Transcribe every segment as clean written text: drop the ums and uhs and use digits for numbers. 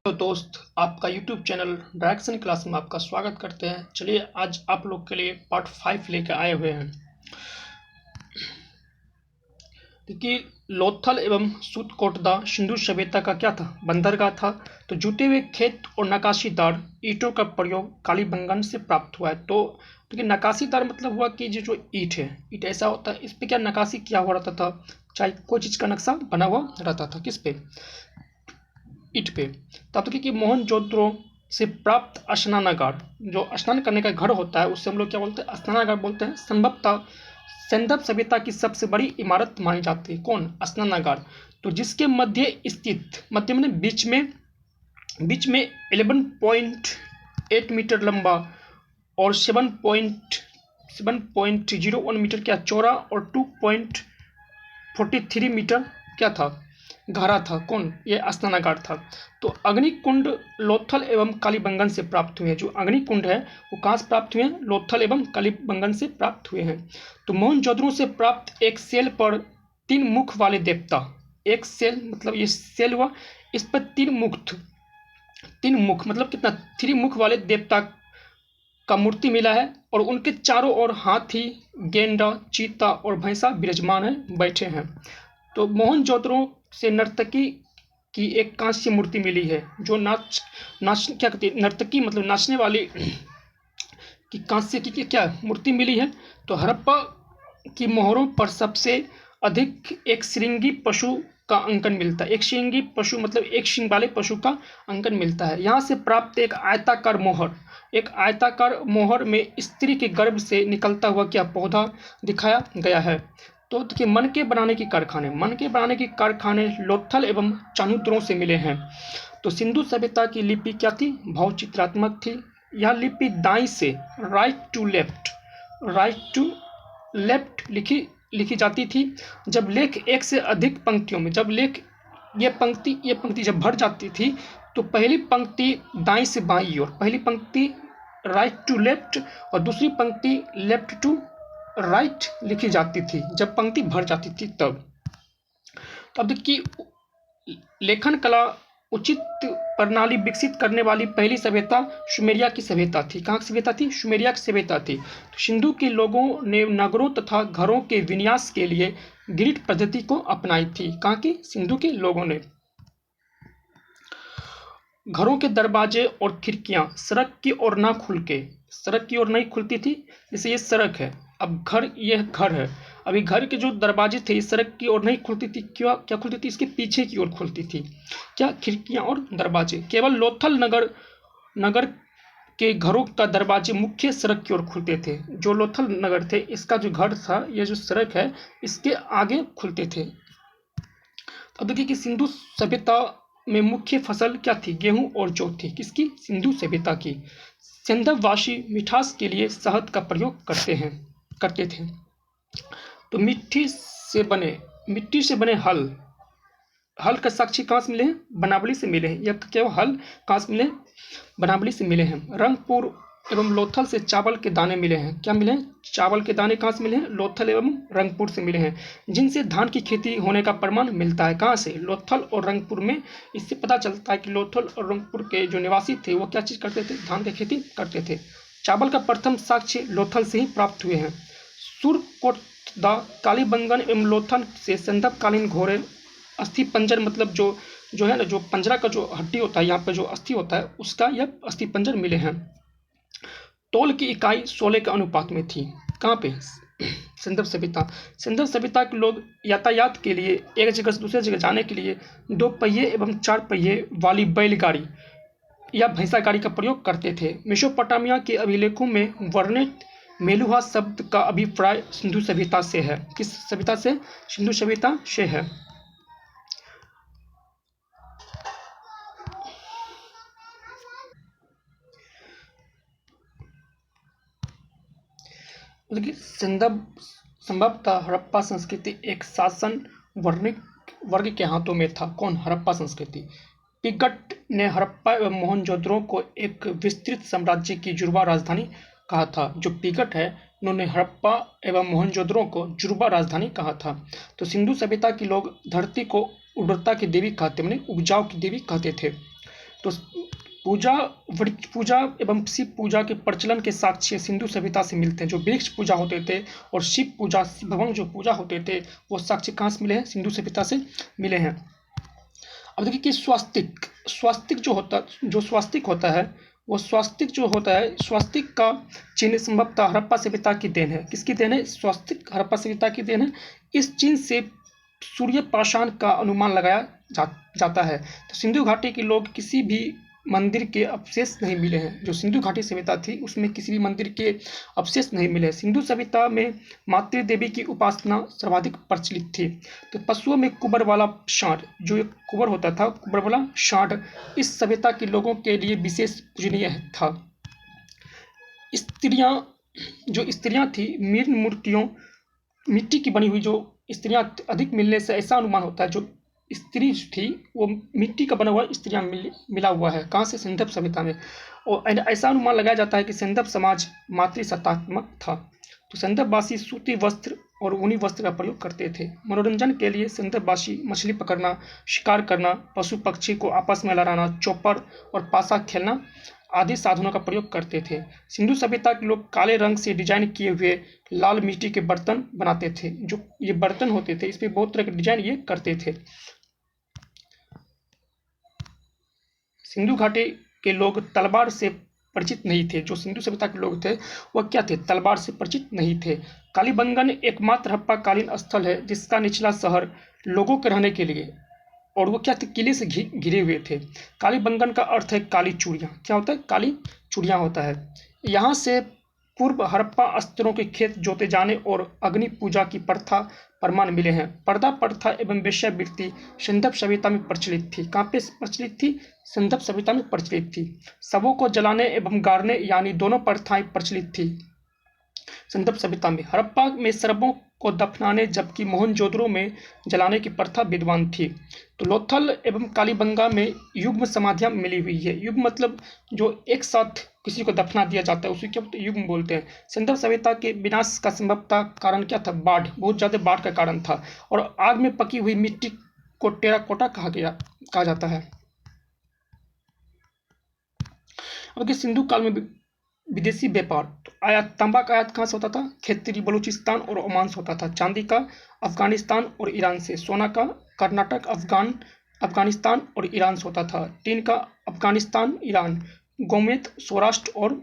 तो दोस्त, आपका YouTube चैनल डायरेक्शन क्लास में आपका स्वागत करते हैं। चलिए आज आप लोग के लिए पार्ट 5 लेकर आए हुए हैं। देखिए, लोथल एवं सूतकोटदा सिंधु सभ्यता का क्या था? बंदरगाह था। तो जुटे हुए खेत और नकाशीदार ईंटों का प्रयोग कालीबंगन से प्राप्त हुआ है। तो देखिए, नकाशीदार मतलब हुआ कि जो ईंट है, ईंट ऐसा होता है, इस पे क्या नकाशी किया हुआ रहता था, चाहे कोई चीज़ का नक्शा बना हुआ रहता था। किस पे? ईंट पे। तब तक कि मोहनजोदड़ो से प्राप्त स्नानागार, जो स्नान करने का घर होता है, उससे हम लोग क्या बोलते हैं? स्नानागार बोलते हैं। संभवतः सिंधु सभ्यता की सबसे बड़ी इमारत मानी जाती है। कौन? स्नानागार। तो जिसके मध्य स्थित, मध्य में बीच में 11.8 मीटर लंबा और 7.01 मीटर क्या चौड़ा और 2.43 मीटर क्या था? गहरा था। कौन? ये स्नानागार था। तो अग्निकुंड लोथल एवं कालीबंगन से प्राप्त हुए हैं। जो अग्निकुंड है वो कहाँ से प्राप्त हुए हैं? लोथल एवं कालीबंगन से प्राप्त हुए हैं। तो मोहनजोदड़ो से प्राप्त एक सेल पर 3 मुख वाले देवता, एक सेल मतलब ये सेल हुआ, इस पर 3 मुख मतलब कितना? 3 मुख वाले देवता का मूर्ति मिला है और उनके चारों ओर हाथी, गेंडा, चीता और भैंसा विराजमान है, बैठे हैं। तो मोहनजोदड़ो से नर्तकी की एक कांस्य मूर्ति मिली है, जो नाच क्या कहती है? नर्तकी मतलब नाचने वाली की कांस्य की क्या मूर्ति मिली है। तो हड़प्पा की मोहरों पर सबसे अधिक एक श्रृंगी पशु का अंकन मिलता है। एक श्रृंगी पशु मतलब एक श्रृंग वाले पशु का अंकन मिलता है। यहाँ से प्राप्त एक आयताकार मोहर में स्त्री के गर्भ से निकलता हुआ क्या पौधा दिखाया गया है। तो देखिए, मन के बनाने के कारखाने लोथल एवं चाणूत्रों से मिले हैं। तो सिंधु सभ्यता की लिपि क्या थी? भावचित्रात्मक थी। यह लिपि दाईं से राइट टू लेफ्ट लिखी जाती थी। जब लेख एक से अधिक पंक्तियों में, ये पंक्ति जब भर जाती थी, तो पहली पंक्ति दाईं से बाईं ओर, पहली पंक्ति राइट टू लेफ्ट और दूसरी पंक्ति लेफ्ट टू राइट लिखी जाती थी, जब पंक्ति भर जाती थी तब। अब देखिए, लेखन कला उचित प्रणाली विकसित करने वाली पहली सभ्यता सुमेरिया की सभ्यता थी। कहाँ की सभ्यता थी? सुमेरिया की सभ्यता थी। तो सिंधु के लोगों ने नगरों तथा घरों के विन्यास के लिए ग्रिड पद्धति को अपनाई थी। कहाँ की? सिंधु के लोगों ने। घरों के दरवाजे और खिड़कियां सड़क की ओर नहीं खुलती थी। जैसे ये सड़क है, अब ये घर है, अभी घर के जो दरवाजे थे सड़क की ओर नहीं खुलती थी। क्या खुलती थी? इसके पीछे की ओर खुलती थी। क्या? खिड़कियां और दरवाजे। केवल लोथल नगर के घरों का दरवाजे मुख्य सड़क की ओर खुलते थे। जो लोथल नगर थे, इसका जो घर था, ये जो सड़क है, इसके आगे खुलते थे। अब देखिए कि सिंधु सभ्यता में मुख्य फसल क्या थी? गेहूं और जौ थी। किसकी? सिंधु सभ्यता की। सिंधववासी मिठास के लिए शहद का प्रयोग करते थे। तो मिट्टी से बने हल का साक्षी कहाँ से मिले हैं? बनावली से मिले हैं। यह क्या? हल कहाँ से मिले? बनावली से मिले हैं। रंगपुर एवं लोथल से चावल के दाने मिले हैं। क्या मिले हैं? चावल के दाने कहाँ से मिले हैं? लोथल एवं रंगपुर से मिले हैं, जिनसे धान की खेती होने का प्रमाण मिलता है। कहाँ से? लोथल और रंगपुर में। इससे पता चलता है कि लोथल और रंगपुर के जो निवासी थे वो क्या चीज़ करते थे? धान की खेती करते थे। चावल का प्रथम साक्ष्य लोथल से ही प्राप्त हुए हैं। सूरकोटदा कालीबंगन एवं लोथल से संदपकालीन घोड़े अस्थि पंजर मतलब जो है ना, जो पंजरा का जो हड्डी होता है, यहाँ पर जो अस्थि होता है, उसका यह अस्थि पंजर मिले हैं। तौल की इकाई 16 के अनुपात में थी। कहाँ पे? सिंधु सभ्यता के लोग यातायात के लिए एक जगह से दूसरे जगह जाने के लिए 2 पहिए एवं 4 पहिए वाली बैलगाड़ी या भैंसा गाड़ी का प्रयोग करते थे। मेसोपोटामिया के अभिलेखों में वर्णित मेलुहा शब्द का अभिप्राय सिंधु सभ्यता से है। किस सभ्यता से? सिंधु सभ्यता से है। देखिए, संभवतः हड़प्पा संस्कृति एक शासन वर्ग के हाथों में था। कौन? हड़प्पा संस्कृति। पिगट ने हड़प्पा एवं मोहनजोदड़ो को एक विस्तृत साम्राज्य की जुड़वा राजधानी कहा था। जो पिगट है, उन्होंने हड़प्पा एवं मोहनजोदड़ो को जुड़वा राजधानी कहा था। तो सिंधु सभ्यता के लोग धरती को उर्वरता की देवी कहते, माने उपजाऊ की देवी कहते थे। तो पूजा, वृक्ष पूजा एवं शिव पूजा के प्रचलन के साक्ष्य सिंधु सभ्यता से मिलते हैं। जो वृक्ष पूजा होते थे और शिव पूजा, शिव भगवान जो पूजा होते थे, वो साक्ष्य कहाँ से मिले हैं? सिंधु सभ्यता से मिले हैं। अब देखिए कि स्वास्तिक जो स्वास्तिक होता है, वो स्वास्तिक जो होता है, स्वास्तिक का चिन्ह संभवतः हड़प्पा सभ्यता की देन है। किसकी देन है? स्वास्तिक हड़प्पा सभ्यता की देन है। इस चिन्ह से सूर्य पाषाण का अनुमान लगाया जाता है। तो सिंधु घाटी के लोग किसी भी मंदिर के अवशेष नहीं मिले हैं। जो सिंधु घाटी सभ्यता थी उसमें किसी भी मंदिर के अवशेष नहीं मिले। सिंधु सभ्यता में मातृ देवी की उपासना सर्वाधिक प्रचलित थी। तो पशुओं में कुबर वाला सांड, जो एक कुबर होता था, कुबर वाला सांड इस सभ्यता के लोगों के लिए विशेष पूजनीय था। स्त्रियां थी, मृण मूर्तियों, मिट्टी की बनी हुई जो स्त्रियां अधिक मिलने से ऐसा अनुमान होता है, जो स्त्री थी वो मिट्टी का बना हुआ स्त्रियां मिला हुआ है। कहाँ से? सिंधु सभ्यता में। और ऐसा अनुमान लगाया जाता है कि सिंधु समाज मातृसत्तात्मक था। तो सिंधुवासी सूती वस्त्र और ऊनी वस्त्र का प्रयोग करते थे। मनोरंजन के लिए सिंधुवासी मछली पकड़ना, शिकार करना, पशु पक्षी को आपस में लड़ाना, चौपर और पासा खेलना आदि साधनों का प्रयोग करते थे। सिंधु सभ्यता के लोग काले रंग से डिजाइन किए हुए लाल मिट्टी के बर्तन बनाते थे। जो ये बर्तन होते थे, इस पे बहुत तरह के डिजाइन ये करते थे। सिंधु घाटी के लोग तलवार से परिचित नहीं थे। जो सिंधु सभ्यता के लोग थे वह क्या थे? तलवार से परिचित नहीं थे। कालीबंगन एकमात्र हड़प्पाकालीन स्थल है जिसका निचला शहर लोगों के रहने के लिए, और वो क्या थे? किले से घिरे हुए थे। कालीबंगन का अर्थ है काली चूड़ियाँ। क्या होता है? काली चूड़ियाँ होता है। यहाँ से पूर्व हड़प्पा अस्त्रों के खेत जोते जाने और अग्नि पूजा की प्रथा प्रमाण मिले हैं। पर्दा प्रथा एवं वेश्यावृत्ति सिंधु सभ्यता में प्रचलित थी। कहाँ पे प्रचलित थी? सिंधु सभ्यता में प्रचलित थी। शवों को जलाने एवं गाड़ने यानी दोनों प्रथाएं प्रचलित थी सिंधु सभ्यता में। हड़प्पा में शवों को दफनाने जबकि मोहनजोदड़ो में जलाने की प्रथा विद्यमान थी। तो लोथल एवं कालीबंगा में युग्म समाधियां मिली हुई है। युग्म मतलब जो एक साथ किसी को दफना दिया जाता है उसी को युग्म बोलते हैं। सिंधु सभ्यता के विनाश का संभवतः कारण क्या था? बाढ़, बहुत ज्यादा बाढ़ का कारण था। और आग में पकी हुई मिट्टी को टेराकोटा कहा जाता है। अब सिंधु काल में विदेशी व्यापार, तो आयात, तांबा का आयात कहाँ से होता था? खेतरी, बलूचिस्तान और ओमान से होता था। चांदी का अफगानिस्तान और ईरान से। सोना का कर्नाटक, अफगानिस्तान और ईरान से होता था। टीन का अफगानिस्तान, ईरान। गोमेद सौराष्ट्र और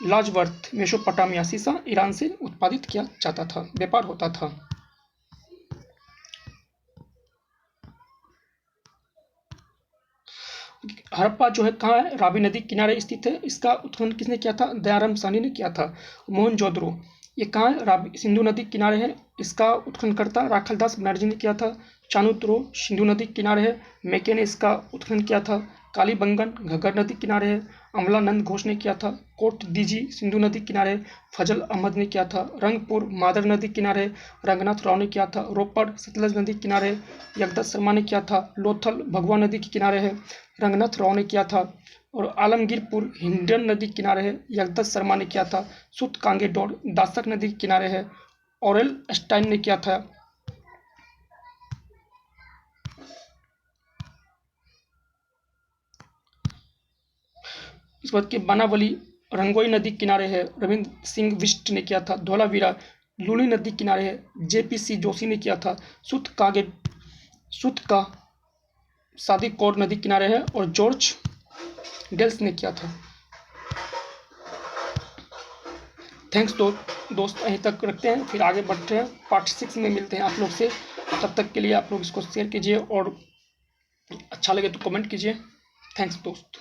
लाजवर्थ मेसोपोटामिया। सीसा ईरान से उत्पादित किया जाता था, व्यापार होता था। हड़प्पा जो है कहाँ है? रावी नदी किनारे स्थित है। इसका उत्खनन किसने किया था? दयाराम साहनी ने किया था। मोहनजोदड़ो ये कहाँ है? रावी सिंधु नदी किनारे है। इसका उत्खननकर्ता राखलदास बनर्जी ने किया था। चानुत्रो सिंधु नदी किनारे है। मेके ने इसका उत्खनन किया था। कालीबंगन घग्गर नदी किनारे है। अमलानंद घोष ने किया था। कोट दीजी सिंधु नदी किनारे। फजल अहमद ने किया था। रंगपुर मादर नदी किनारे रंगनाथ राव ने किया था। रोपड़ सतलज नदी किनारे यगदत्त शर्मा ने किया था। लोथल भगवा नदी के किनारे है, रंगनाथ राव ने किया था। और आलमगीरपुर हिंडन नदी किनारे है, यगदत्त शर्मा ने किया था। सुत कांगे डोर दासक नदी के किनारे है, ऑरेल स्टाइन ने किया था। इस बात के बनावली रंगोई नदी किनारे है, रविंद्र सिंह बिष्ट ने किया था। धौलावीरा लूली नदी किनारे है, JPC जोशी ने किया था। सुत का सादी कौर नदी किनारे है और जॉर्ज डेल्स ने किया था। थैंक्स दोस्त, यहीं तक रखते हैं, फिर आगे बढ़ते हैं। पार्ट 6 में मिलते हैं आप लोग से। तब तक के लिए आप लोग इसको शेयर कीजिए और अच्छा लगे तो कमेंट कीजिए। थैंक्स दोस्त।